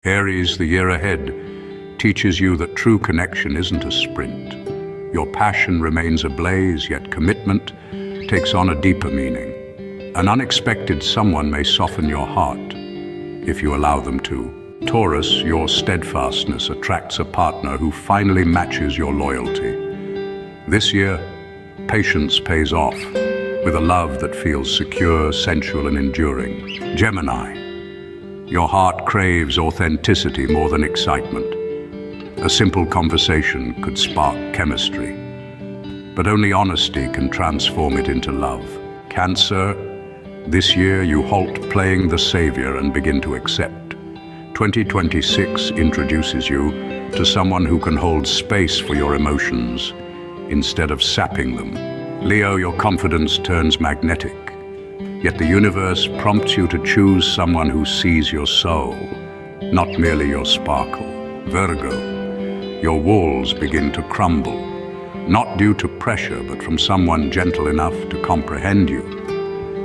Aries, the year ahead teaches you that true connection isn't a sprint. Your passion remains ablaze, yet commitment takes on a deeper meaning. An unexpected someone may soften your heart if you allow them to. Taurus, your steadfastness attracts a partner who finally matches your loyalty. This year, patience pays off with a love that feels secure, sensual, and enduring. Gemini, your heart craves authenticity more than excitement. A simple conversation could spark chemistry, but only honesty can transform it into love. Cancer, this year you halt playing the savior and begin to accept. 2026 introduces you to someone who can hold space for your emotions instead of sapping them. Leo, your confidence turns magnetic, yet the universe prompts you to choose someone who sees your soul, not merely your sparkle. Virgo, your walls begin to crumble, not due to pressure, but from someone gentle enough to comprehend you.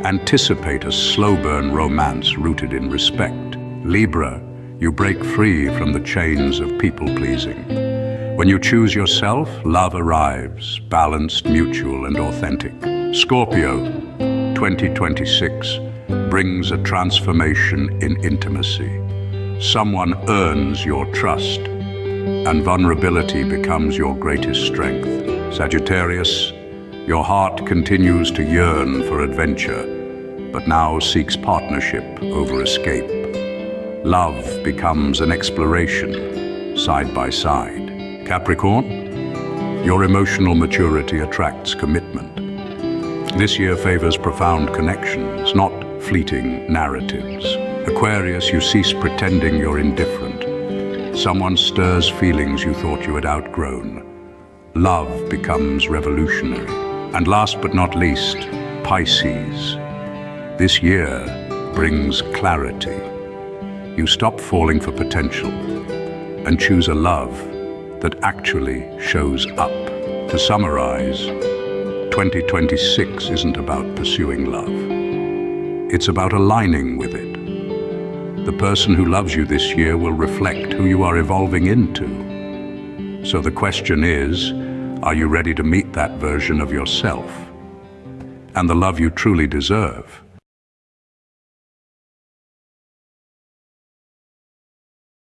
Anticipate a slow-burn romance rooted in respect. Libra, you break free from the chains of people-pleasing. When you choose yourself, love arrives, balanced, mutual, and authentic. Scorpio, 2026 brings a transformation in intimacy. Someone earns your trust, and vulnerability becomes your greatest strength. Sagittarius, your heart continues to yearn for adventure, but now seeks partnership over escape. Love becomes an exploration, side by side. Capricorn, your emotional maturity attracts commitment. This year favors profound connections, not fleeting narratives. Aquarius, you cease pretending you're indifferent. Someone stirs feelings you thought you had outgrown. Love becomes revolutionary. And last but not least, Pisces. This year brings clarity. You stop falling for potential and choose a love that actually shows up. To summarize, 2026 isn't about pursuing love. It's about aligning with it. The person who loves you this year will reflect who you are evolving into. So the question is, are you ready to meet that version of yourself and the love you truly deserve?